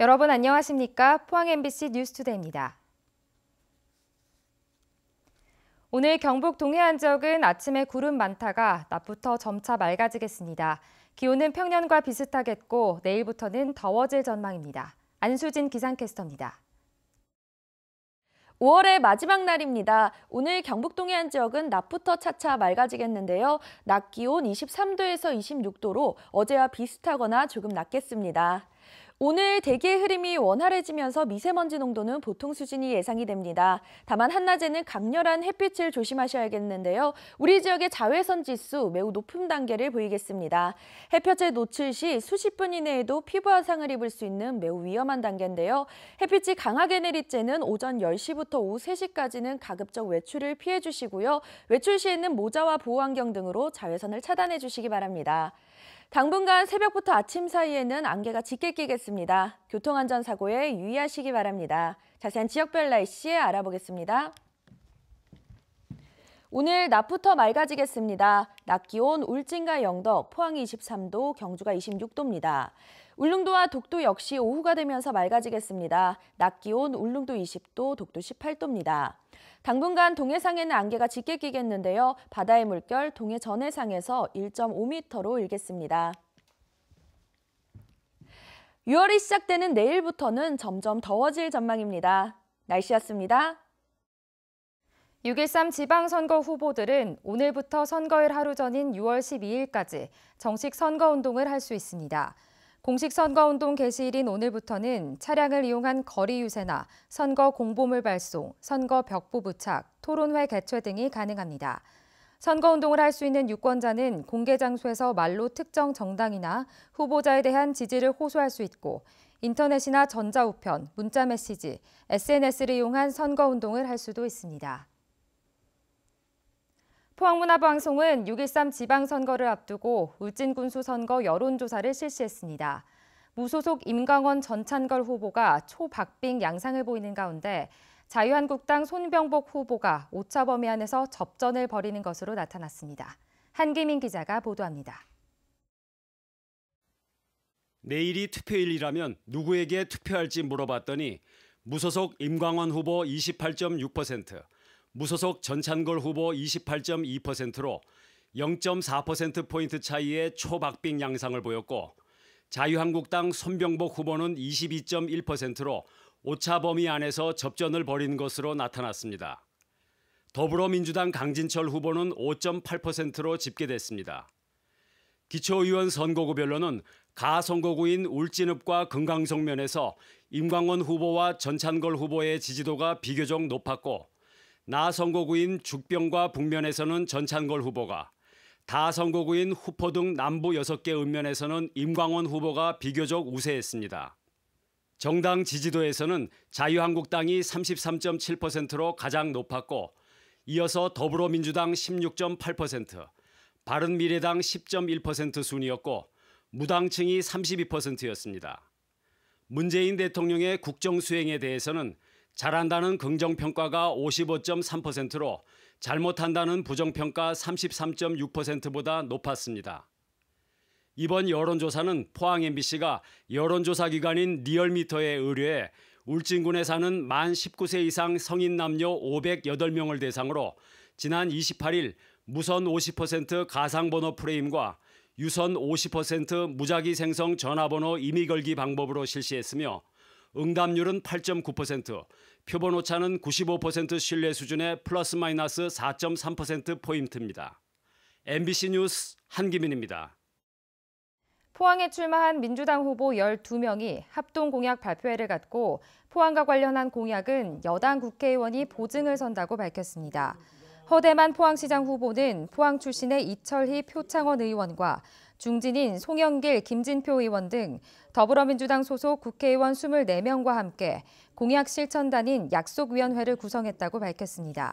여러분 안녕하십니까? 포항 MBC 뉴스투데이입니다. 오늘 경북 동해안 지역은 아침에 구름 많다가 낮부터 점차 맑아지겠습니다. 기온은 평년과 비슷하겠고 내일부터는 더워질 전망입니다. 안수진 기상캐스터입니다. 5월의 마지막 날입니다. 오늘 경북 동해안 지역은 낮부터 차차 맑아지겠는데요. 낮 기온 23도에서 26도로 어제와 비슷하거나 조금 낮겠습니다. 오늘 대기의 흐름이 원활해지면서 미세먼지 농도는 보통 수준이 예상이 됩니다. 다만 한낮에는 강렬한 햇빛을 조심하셔야겠는데요. 우리 지역의 자외선 지수 매우 높은 단계를 보이겠습니다. 햇볕에 노출 시 수십 분 이내에도 피부 화상을 입을 수 있는 매우 위험한 단계인데요. 햇빛이 강하게 내릴 때는 오전 10시부터 오후 3시까지는 가급적 외출을 피해 주시고요. 외출 시에는 모자와 보호안경 등으로 자외선을 차단해 주시기 바랍니다. 당분간 새벽부터 아침 사이에는 안개가 짙게 끼겠습니다. 교통안전사고에 유의하시기 바랍니다. 자세한 지역별 날씨 알아보겠습니다. 오늘 낮부터 맑아지겠습니다. 낮 기온 울진과 영덕, 포항이 23도, 경주가 26도입니다. 울릉도와 독도 역시 오후가 되면서 맑아지겠습니다. 낮 기온 울릉도 20도, 독도 18도입니다. 당분간 동해상에는 안개가 짙게 끼겠는데요. 바다의 물결 동해 전해상에서 1.5m로 일겠습니다. 6월이 시작되는 내일부터는 점점 더워질 전망입니다. 날씨였습니다. 6.13 지방선거 후보들은 오늘부터 선거일 하루 전인 6월 12일까지 정식 선거운동을 할 수 있습니다. 공식 선거운동 개시일인 오늘부터는 차량을 이용한 거리 유세나 선거 공보물 발송, 선거 벽보 부착, 토론회 개최 등이 가능합니다. 선거운동을 할 수 있는 유권자는 공개 장소에서 말로 특정 정당이나 후보자에 대한 지지를 호소할 수 있고 인터넷이나 전자우편, 문자메시지, SNS를 이용한 선거운동을 할 수도 있습니다. 포항문화방송은 6.13 지방선거를 앞두고 울진군수 선거 여론조사를 실시했습니다. 무소속 임강원 전찬걸 후보가 초박빙 양상을 보이는 가운데 자유한국당 손병복 후보가 오차 범위 안에서 접전을 벌이는 것으로 나타났습니다. 한기민 기자가 보도합니다. 내일이 투표일이라면 누구에게 투표할지 물어봤더니 무소속 임광원 후보 28.6%, 무소속 전찬걸 후보 28.2%로 0.4%포인트 차이의 초박빙 양상을 보였고 자유한국당 손병복 후보는 22.1%로 오차 범위 안에서 접전을 벌인 것으로 나타났습니다. 더불어민주당 강진철 후보는 5.8%로 집계됐습니다. 기초의원 선거구별로는 가선거구인 울진읍과 금강송 면에서 임광원 후보와 전찬걸 후보의 지지도가 비교적 높았고 나선거구인 죽병과 북면에서는 전찬걸 후보가, 다선거구인 후포 등 남부 6개 읍면에서는 임광원 후보가 비교적 우세했습니다. 정당 지지도에서는 자유한국당이 33.7%로 가장 높았고 이어서 더불어민주당 16.8%, 바른미래당 10.1% 순이었고 무당층이 32%였습니다. 문재인 대통령의 국정수행에 대해서는 잘한다는 긍정평가가 55.3%로 잘못한다는 부정평가 33.6%보다 높았습니다. 이번 여론조사는 포항 MBC가 여론조사 기관인 리얼미터에 의뢰해 울진군에 사는 만 19세 이상 성인 남녀 508명을 대상으로 지난 28일 무선 50% 가상번호 프레임과 유선 50% 무작위 생성 전화번호 임의 걸기 방법으로 실시했으며 응답률은 8.9%, 표본 오차는 95% 신뢰 수준의 플러스 마이너스 4.3%포인트입니다. MBC 뉴스 한기민입니다. 포항에 출마한 민주당 후보 12명이 합동 공약 발표회를 갖고 포항과 관련한 공약은 여당 국회의원이 보증을 선다고 밝혔습니다. 허대만 포항시장 후보는 포항 출신의 이철희 표창원 의원과 중진인 송영길, 김진표 의원 등 더불어민주당 소속 국회의원 24명과 함께 공약 실천단인 약속위원회를 구성했다고 밝혔습니다.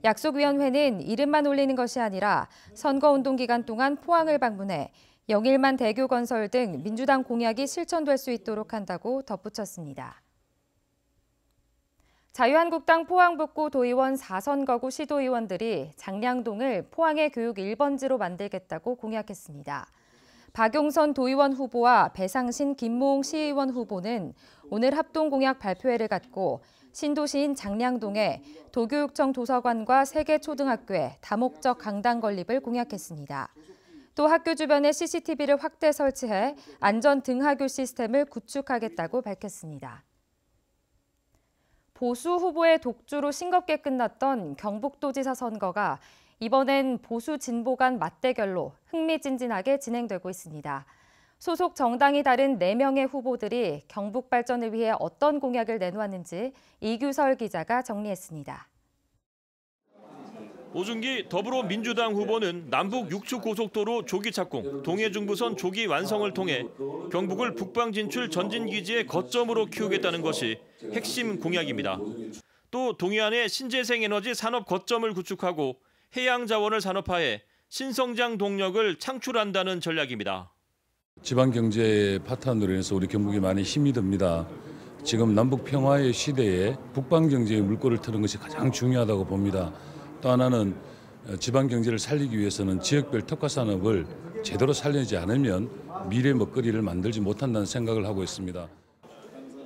약속위원회는 이름만 올리는 것이 아니라 선거운동 기간 동안 포항을 방문해 영일만 대교건설 등 민주당 공약이 실천될 수 있도록 한다고 덧붙였습니다. 자유한국당 포항북구 도의원 4선거구 시도의원들이 장량동을 포항의 교육 1번지로 만들겠다고 공약했습니다. 박용선 도의원 후보와 배상신 김모홍 시의원 후보는 오늘 합동공약 발표회를 갖고 신도시인 장량동에 도교육청 도서관과 3개 초등학교에 다목적 강당 건립을 공약했습니다. 또 학교 주변에 CCTV를 확대 설치해 안전 등하교 시스템을 구축하겠다고 밝혔습니다. 보수 후보의 독주로 싱겁게 끝났던 경북도지사 선거가 이번엔 보수 진보 간 맞대결로 흥미진진하게 진행되고 있습니다. 소속 정당이 다른 4명의 후보들이 경북 발전을 위해 어떤 공약을 내놓았는지 이규설 기자가 정리했습니다. 오준기 더불어민주당 후보는 남북 6축 고속도로 조기 착공, 동해중부선 조기 완성을 통해 경북을 북방 진출 전진기지의 거점으로 키우겠다는 것이 핵심 공약입니다. 또 동해안에 신재생에너지 산업 거점을 구축하고 해양 자원을 산업화해 신성장 동력을 창출한다는 전략입니다. 지방 경제의 파탄으로 인해서 우리 경북이 많이 힘이 듭니다. 지금 남북 평화의 시대에 북방 경제의 물꼬를 트는 것이 가장 중요하다고 봅니다. 또 하나는 지방 경제를 살리기 위해서는 지역별 특화 산업을 제대로 살리지 않으면 미래 먹거리를 만들지 못한다는 생각을 하고 있습니다.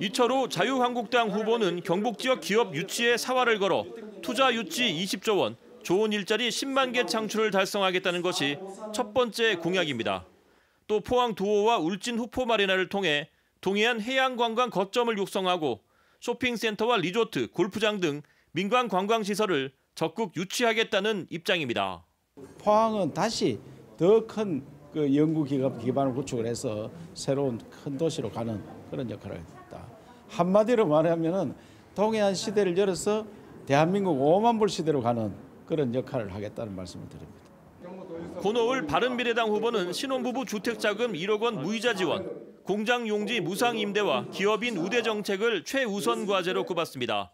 이철호 자유한국당 후보는 경북 지역 기업 유치에 사활을 걸어 투자 유치 20조 원, 좋은 일자리 10만 개 창출을 달성하겠다는 것이 첫 번째 공약입니다. 또 포항 두호와 울진 후포 마리나를 통해 동해안 해양 관광 거점을 육성하고 쇼핑센터와 리조트, 골프장 등 민관 관광 시설을 적극 유치하겠다는 입장입니다. 포항은 다시 더 큰 연구 기반을 구축을 해서 새로운 큰 도시로 가는 그런 역할을 하겠다. 한마디로 말하면은 동해안 시대를 열어서 대한민국 5만 불 시대로 가는 그런 역할을 하겠다는 말씀을 드립니다. 고노을 바른미래당 후보는 신혼부부 주택자금 1억 원 무이자 지원, 공장 용지 무상 임대와 기업인 우대 정책을 최우선 과제로 꼽았습니다.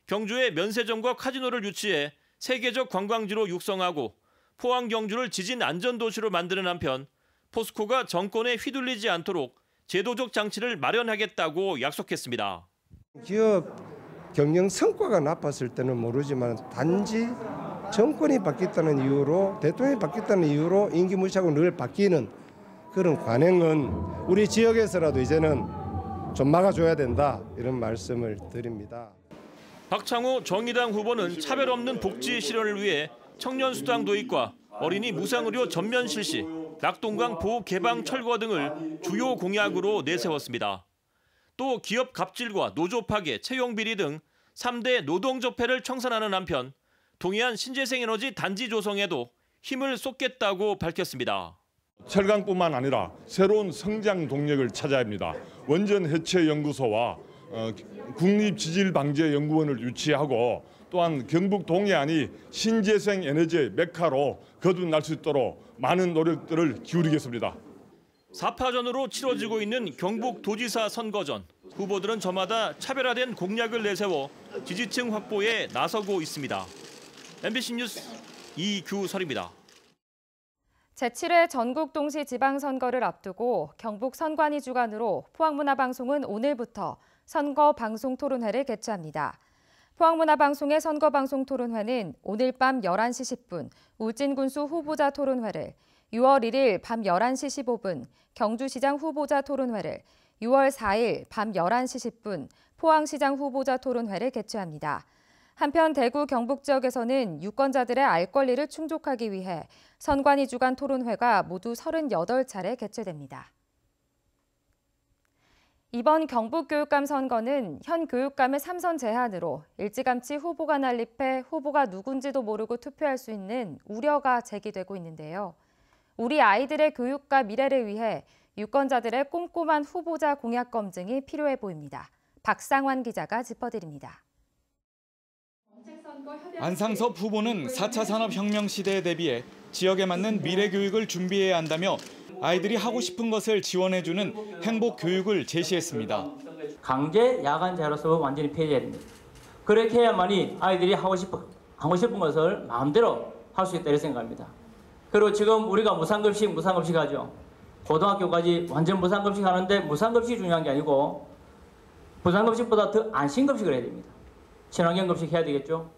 경주에 면세점과 카지노를 유치해 세계적 관광지로 육성하고 포항 경주를 지진 안전도시로 만드는 한편 포스코가 정권에 휘둘리지 않도록 제도적 장치를 마련하겠다고 약속했습니다. 기업 경영 성과가 나빴을 때는 모르지만 단지 정권이 바뀌었다는 이유로 대통령이 바뀌었다는 이유로 임기 무시하고 늘 바뀌는 그런 관행은 우리 지역에서라도 이제는 좀 막아줘야 된다 이런 말씀을 드립니다. 박창호 정의당 후보는 차별 없는 복지 실현을 위해 청년 수당 도입과 어린이 무상의료 전면 실시, 낙동강 보호 개방 철거 등을 주요 공약으로 내세웠습니다. 또 기업 갑질과 노조 파괴, 채용 비리 등 3대 노동조폐를 청산하는 한편 동해안 신재생에너지 단지 조성에도 힘을 쏟겠다고 밝혔습니다. 철강뿐만 아니라 새로운 성장 동력을 찾아야 합니다. 원전 해체 연구소와 국립지질방재연구원을 유치하고 또한 경북 동해안이 신재생 에너지의 메카로 거듭날 수 있도록 많은 노력들을 기울이겠습니다. 4파전으로 치러지고 있는 경북 도지사 선거전. 후보들은 저마다 차별화된 공약을 내세워 지지층 확보에 나서고 있습니다. MBC 뉴스 이규설입니다. 제7회 전국 동시 지방선거를 앞두고 경북 선관위 주관으로 포항문화방송은 오늘부터 선거 방송 토론회를 개최합니다. 포항문화방송의 선거방송 토론회는 오늘 밤 11시 10분 울진군수 후보자 토론회를, 6월 1일 밤 11시 15분 경주시장 후보자 토론회를, 6월 4일 밤 11시 10분 포항시장 후보자 토론회를 개최합니다. 한편 대구 경북 지역에서는 유권자들의 알 권리를 충족하기 위해 선관위 주관 토론회가 모두 38차례 개최됩니다. 이번 경북교육감 선거는 현 교육감의 3선 제한으로 일찌감치 후보가 난립해 후보가 누군지도 모르고 투표할 수 있는 우려가 제기되고 있는데요. 우리 아이들의 교육과 미래를 위해 유권자들의 꼼꼼한 후보자 공약 검증이 필요해 보입니다. 박상환 기자가 짚어드립니다. 안상섭 후보는 4차 산업혁명 시대에 대비해 지역에 맞는 미래 교육을 준비해야 한다며 아이들이 하고 싶은 것을 지원해주는 행복 교육을 제시했습니다. 강제 야간 자율학습은 완전히 폐지해야 됩니다. 그렇게 해야만이 아이들이 하고 싶은 것을 마음대로 할 수 있다 이렇게 생각합니다. 그리고 지금 우리가 무상급식 하죠. 고등학교까지 완전 무상급식 하는데 무상급식이 중요한 게 아니고 무상급식보다 더 안심급식을 해야 됩니다. 친환경급식 해야 되겠죠.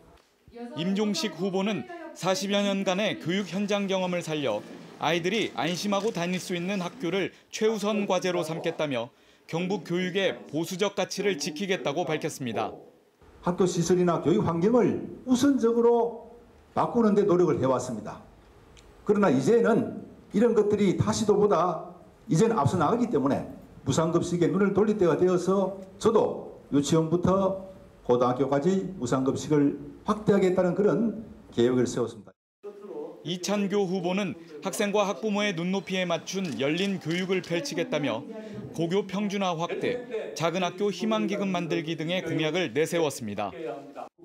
임종식 후보는 40여 년간의 교육 현장 경험을 살려 아이들이 안심하고 다닐 수 있는 학교를 최우선 과제로 삼겠다며 경북 교육의 보수적 가치를 지키겠다고 밝혔습니다. 학교 시설이나 교육 환경을 우선적으로 바꾸는 데 노력을 해왔습니다. 그러나 이제는 이런 것들이 다시도보다 이제는 앞서 나가기 때문에 무상급식에 눈을 돌릴 때가 되어서 저도 유치원부터 고등학교까지 무상급식을 확대하겠다는 그런 계획을 세웠습니다. 이찬교 후보는 학생과 학부모의 눈높이에 맞춘 열린 교육을 펼치겠다며 고교 평준화 확대, 작은 학교 희망기금 만들기 등의 공약을 내세웠습니다.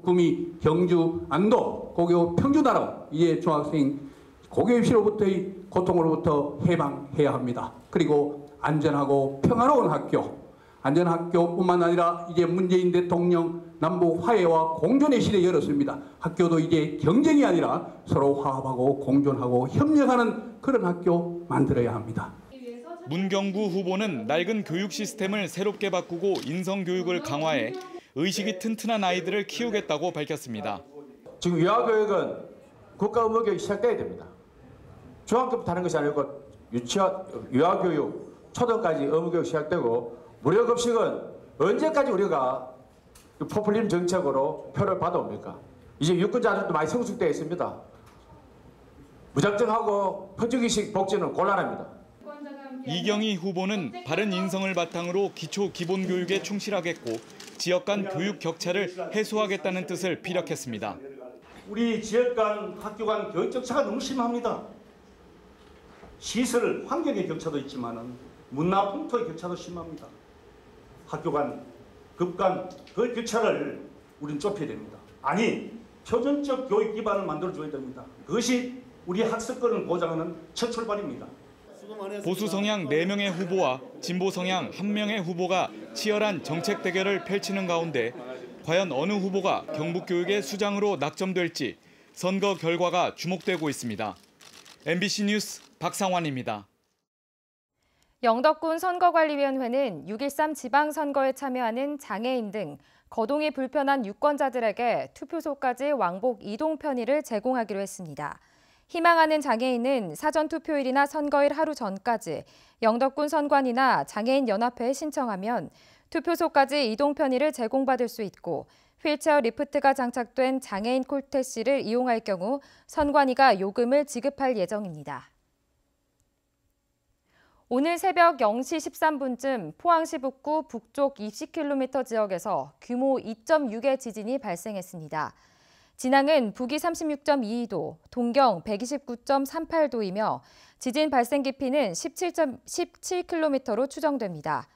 구미, 경주, 안도 고교 평준화로 이제 중학생 고교 입시로부터의 고통으로부터 해방해야 합니다. 그리고 안전하고 평화로운 학교, 안전학교뿐만 아니라 이제 문재인 대통령 남북 화해와 공존의 시대에 열었습니다. 학교도 이제 경쟁이 아니라 서로 화합하고 공존하고 협력하는 그런 학교 만들어야 합니다. 문경구 후보는 낡은 교육 시스템을 새롭게 바꾸고 인성교육을 강화해 의식이 튼튼한 아이들을 키우겠다고 밝혔습니다. 지금 유아교육은 국가의무교육이 시작돼야 됩니다. 중학교부터 하는 것이 아니고 유아교육, 초등까지 의무교육 시작되고 무료급식은 언제까지 우리가 포퓰리즘 정책으로 표를 받아옵니까? 이제 유권자들도 많이 성숙되어 있습니다. 무작정하고 표적의식 복지는 곤란합니다. 이경희 후보는 바른 인성을 바탕으로 기초 기본교육에 충실하겠고 지역 간 교육 격차를 해소하겠다는 뜻을 피력했습니다. 우리 지역 간 학교 간 교육 격차가 너무 심합니다. 시설 환경의 격차도 있지만은 문화 풍토의 격차도 심합니다. 학교 간, 급 간 그 격차를 우리는 좁혀야 됩니다. 아니, 표준적 교육 기반을 만들어줘야 됩니다. 그것이 우리 학습권을 보장하는 첫 출발입니다. 보수 성향 4명의 후보와 진보 성향 1명의 후보가 치열한 정책 대결을 펼치는 가운데 과연 어느 후보가 경북 교육의 수장으로 낙점될지 선거 결과가 주목되고 있습니다. MBC 뉴스 박상환입니다. 영덕군 선거관리위원회는 6.13 지방선거에 참여하는 장애인 등 거동이 불편한 유권자들에게 투표소까지 왕복 이동 편의를 제공하기로 했습니다. 희망하는 장애인은 사전투표일이나 선거일 하루 전까지 영덕군 선관위나 장애인연합회에 신청하면 투표소까지 이동 편의를 제공받을 수 있고 휠체어 리프트가 장착된 장애인 콜택시를 이용할 경우 선관위가 요금을 지급할 예정입니다. 오늘 새벽 0시 13분쯤 포항시 북구 북쪽 20km 지역에서 규모 2.6의 지진이 발생했습니다. 진앙은 북위 36.22도, 동경 129.38도이며 지진 발생 깊이는 17km로 추정됩니다.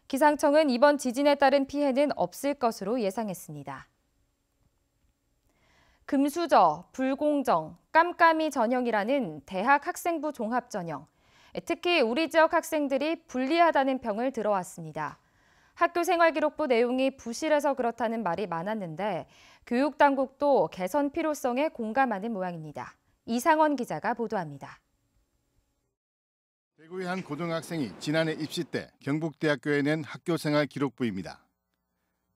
기상청은 이번 지진에 따른 피해는 없을 것으로 예상했습니다. 금수저, 불공정, 깜깜이 전형이라는 대학 학생부 종합전형. 특히 우리 지역 학생들이 불리하다는 평을 들어왔습니다. 학교생활기록부 내용이 부실해서 그렇다는 말이 많았는데 교육당국도 개선 필요성에 공감하는 모양입니다. 이상원 기자가 보도합니다. 대구의 한 고등학생이 지난해 입시 때 경북대학교에 낸 학교생활기록부입니다.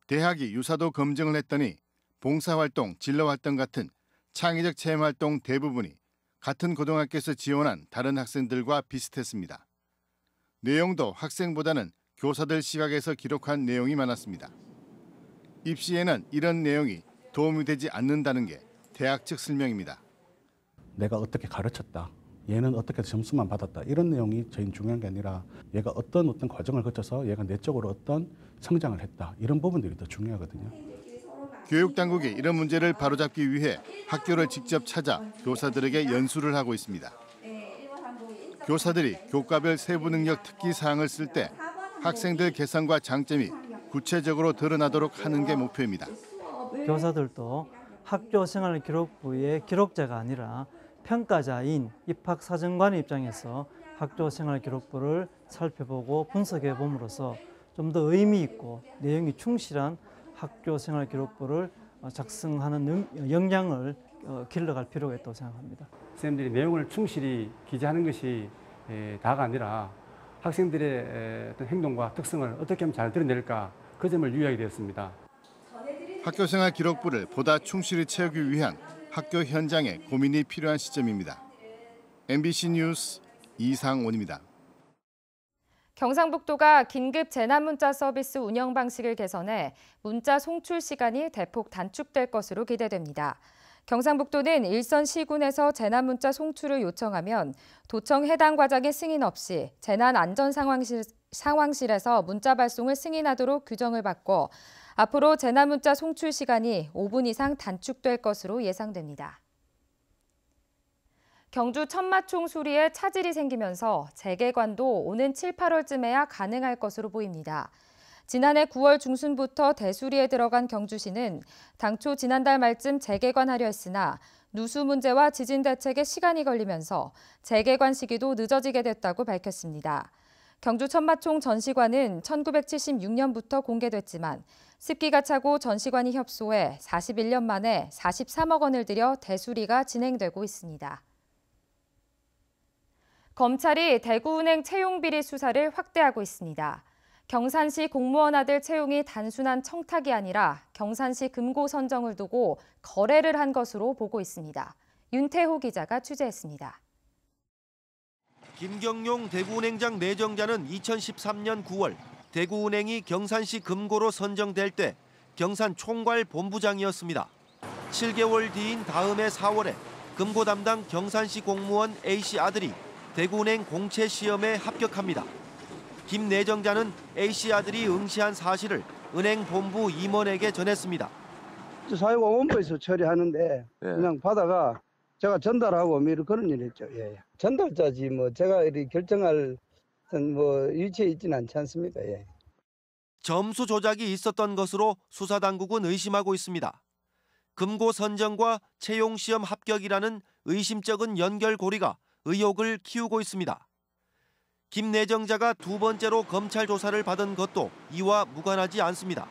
대학이 유사도 검증을 했더니 봉사활동, 진로활동 같은 창의적 체험활동 대부분이 같은 고등학교에서 지원한 다른 학생들과 비슷했습니다. 내용도 학생보다는 교사들 시각에서 기록한 내용이 많았습니다. 입시에는 이런 내용이 도움이 되지 않는다는 게 대학 측 설명입니다. 내가 어떻게 가르쳤다, 얘는 어떻게 점수만 받았다, 이런 내용이 저희는 중요한 게 아니라 얘가 어떤 과정을 거쳐서 얘가 내적으로 어떤 성장을 했다, 이런 부분들이 더 중요하거든요. 교육당국이 이런 문제를 바로잡기 위해 학교를 직접 찾아 교사들에게 연수를 하고 있습니다. 교사들이 교과별 세부 능력 특기 사항을 쓸 때 학생들 개성과 장점이 구체적으로 드러나도록 하는 게 목표입니다. 교사들도 학교생활기록부의 기록자가 아니라 평가자인 입학사정관의 입장에서 학교생활기록부를 살펴보고 분석해 봄으로써 좀 더 의미 있고 내용이 충실한 학교생활기록부를 작성하는 역량을 길러갈 필요가 있다고 생각합니다. 선생님들이 내용을 충실히 기재하는 것이 다가 아니라 학생들의 어떤 행동과 특성을 어떻게 하면 잘 드러낼까, 그 점을 유의하게 되었습니다. 학교생활기록부를 보다 충실히 채우기 위한 학교 현장에 고민이 필요한 시점입니다. MBC 뉴스 이상원입니다. 경상북도가 긴급 재난문자 서비스 운영 방식을 개선해 문자 송출 시간이 대폭 단축될 것으로 기대됩니다. 경상북도는 일선 시군에서 재난문자 송출을 요청하면 도청 해당 과장의 승인 없이 재난안전상황실에서 문자 발송을 승인하도록 규정을 바꿔 앞으로 재난문자 송출 시간이 5분 이상 단축될 것으로 예상됩니다. 경주 천마총 수리에 차질이 생기면서 재개관도 오는 7, 8월쯤에야 가능할 것으로 보입니다. 지난해 9월 중순부터 대수리에 들어간 경주시는 당초 지난달 말쯤 재개관하려 했으나 누수 문제와 지진 대책에 시간이 걸리면서 재개관 시기도 늦어지게 됐다고 밝혔습니다. 경주 천마총 전시관은 1976년부터 공개됐지만 습기가 차고 전시관이 협소해 41년 만에 43억 원을 들여 대수리가 진행되고 있습니다. 검찰이 대구은행 채용비리 수사를 확대하고 있습니다. 경산시 공무원 아들 채용이 단순한 청탁이 아니라 경산시 금고 선정을 두고 거래를 한 것으로 보고 있습니다. 윤태호 기자가 취재했습니다. 김경용 대구은행장 내정자는 2013년 9월 대구은행이 경산시 금고로 선정될 때 경산 총괄 본부장이었습니다. 7개월 뒤인 다음해 4월에 금고 담당 경산시 공무원 A씨 아들이 대구은행 공채 시험에 합격합니다. 김 내정자는 A씨 아들이 응시한 사실을 은행 본부 임원에게 전했습니다. 사회보험부에서 처리하는데 그냥 받아가 제가 전달하고 그런 일 했죠. 예. 전달자지 제가 이렇게 결정할 위치에 있지는 않지 않습니까? 예. 점수 조작이 있었던 것으로 수사당국은 의심하고 있습니다. 금고 선정과 채용 시험 합격이라는 의심적인 연결고리가 의혹을 키우고 있습니다. 김 내정자가 두 번째로 검찰 조사를 받은 것도 이와 무관하지 않습니다.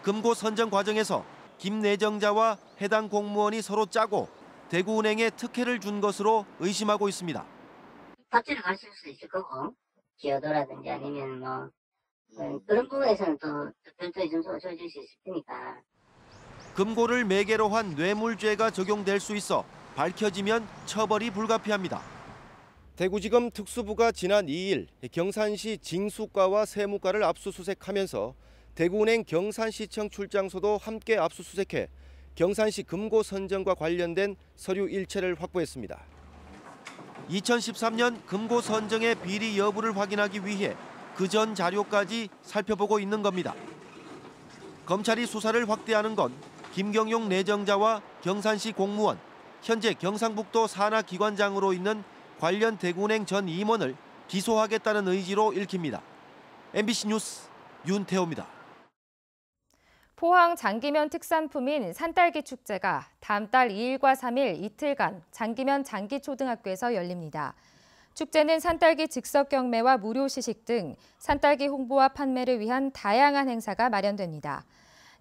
금고 선정 과정에서 김 내정자와 해당 공무원이 서로 짜고 대구은행에 특혜를 준 것으로 의심하고 있습니다. 갑질을 가실 수 있을 거고 기여도라든지 아니면 그런 부분에서는 또 별도의 점수가 줘줄 수 있을 테니까. 금고를 매개로 한 뇌물죄가 적용될 수 있어 밝혀지면 처벌이 불가피합니다. 대구지검 특수부가 지난 2일 경산시 징수과와 세무과를 압수수색하면서 대구은행 경산시청 출장소도 함께 압수수색해 경산시 금고 선정과 관련된 서류 일체를 확보했습니다. 2013년 금고 선정의 비리 여부를 확인하기 위해 그전 자료까지 살펴보고 있는 겁니다. 검찰이 수사를 확대하는 건 김경용 내정자와 경산시 공무원, 현재 경상북도 산하기관장으로 있는 관련 대구은행 전 임원을 기소하겠다는 의지로 읽힙니다. MBC 뉴스 윤태호입니다. 포항 장기면 특산품인 산딸기 축제가 다음 달 2일과 3일 이틀간 장기면 장기초등학교에서 열립니다. 축제는 산딸기 즉석 경매와 무료 시식 등 산딸기 홍보와 판매를 위한 다양한 행사가 마련됩니다.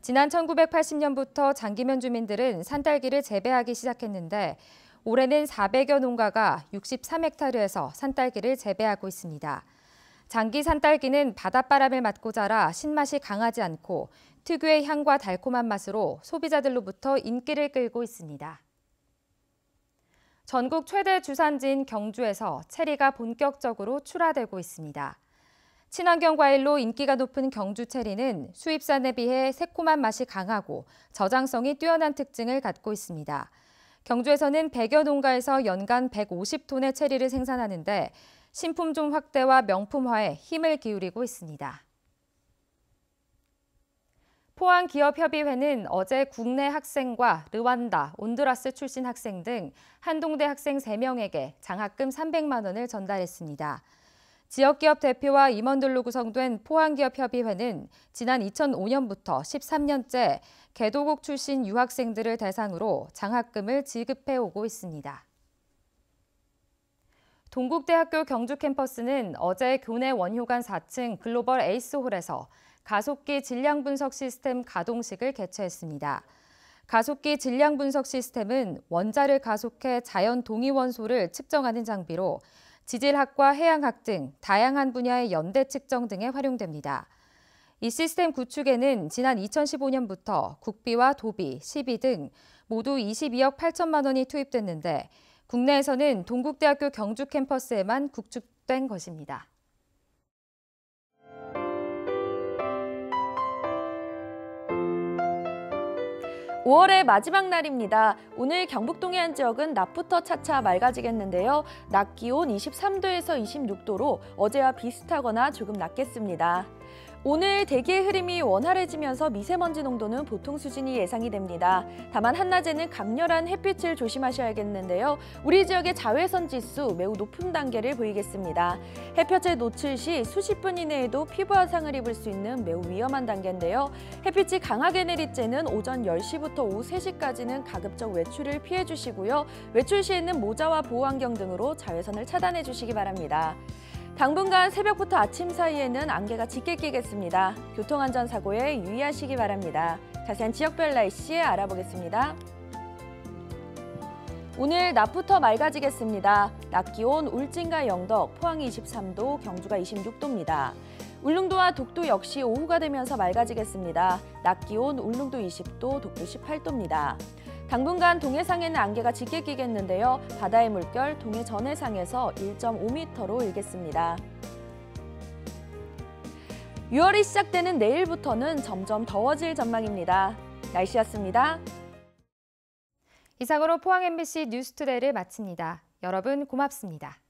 지난 1980년부터 장기면 주민들은 산딸기를 재배하기 시작했는데 올해는 400여 농가가 63헥타르에서 산딸기를 재배하고 있습니다. 장기 산딸기는 바닷바람을 맞고 자라 신맛이 강하지 않고 특유의 향과 달콤한 맛으로 소비자들로부터 인기를 끌고 있습니다. 전국 최대 주산지인 경주에서 체리가 본격적으로 출하되고 있습니다. 친환경 과일로 인기가 높은 경주 체리는 수입산에 비해 새콤한 맛이 강하고 저장성이 뛰어난 특징을 갖고 있습니다. 경주에서는 100여 농가에서 연간 150톤의 체리를 생산하는데 신품종 확대와 명품화에 힘을 기울이고 있습니다. 포항기업협의회는 어제 국내 학생과 르완다, 온두라스 출신 학생 등 한동대 학생 3명에게 장학금 300만 원을 전달했습니다. 지역기업 대표와 임원들로 구성된 포항기업협의회는 지난 2005년부터 13년째 개도국 출신 유학생들을 대상으로 장학금을 지급해 오고 있습니다. 동국대학교 경주 캠퍼스는 어제 교내 원효관 4층 글로벌 에이스홀에서 가속기 질량 분석 시스템 가동식을 개최했습니다. 가속기 질량 분석 시스템은 원자를 가속해 자연 동위원소를 측정하는 장비로 지질학과 해양학 등 다양한 분야의 연대 측정 등에 활용됩니다. 이 시스템 구축에는 지난 2015년부터 국비와 도비, 시비 등 모두 22억 8천만 원이 투입됐는데 국내에서는 동국대학교 경주 캠퍼스에만 구축된 것입니다. 5월의 마지막 날입니다. 오늘 경북 동해안 지역은 낮부터 차차 맑아지겠는데요. 낮 기온 23도에서 26도로 어제와 비슷하거나 조금 낮겠습니다. 오늘 대기의 흐름이 원활해지면서 미세먼지 농도는 보통 수준이 예상이 됩니다. 다만 한낮에는 강렬한 햇빛을 조심하셔야겠는데요. 우리 지역의 자외선 지수 매우 높은 단계를 보이겠습니다. 햇볕에 노출 시 수십 분 이내에도 피부 화상을 입을 수 있는 매우 위험한 단계인데요. 햇빛이 강하게 내릴 때는 오전 10시부터 오후 3시까지는 가급적 외출을 피해 주시고요. 외출 시에는 모자와 보호안경 등으로 자외선을 차단해 주시기 바랍니다. 당분간 새벽부터 아침 사이에는 안개가 짙게 끼겠습니다. 교통안전사고에 유의하시기 바랍니다. 자세한 지역별 날씨 알아보겠습니다. 오늘 낮부터 맑아지겠습니다. 낮 기온 울진과 영덕, 포항이 23도, 경주가 26도입니다. 울릉도와 독도 역시 오후가 되면서 맑아지겠습니다. 낮 기온 울릉도 20도, 독도 18도입니다. 당분간 동해상에는 안개가 짙게 끼겠는데요. 바다의 물결 동해 전해상에서 1.5m로 일겠습니다. 6월이 시작되는 내일부터는 점점 더워질 전망입니다. 날씨였습니다. 이상으로 포항 MBC 뉴스투데이를 마칩니다. 여러분 고맙습니다.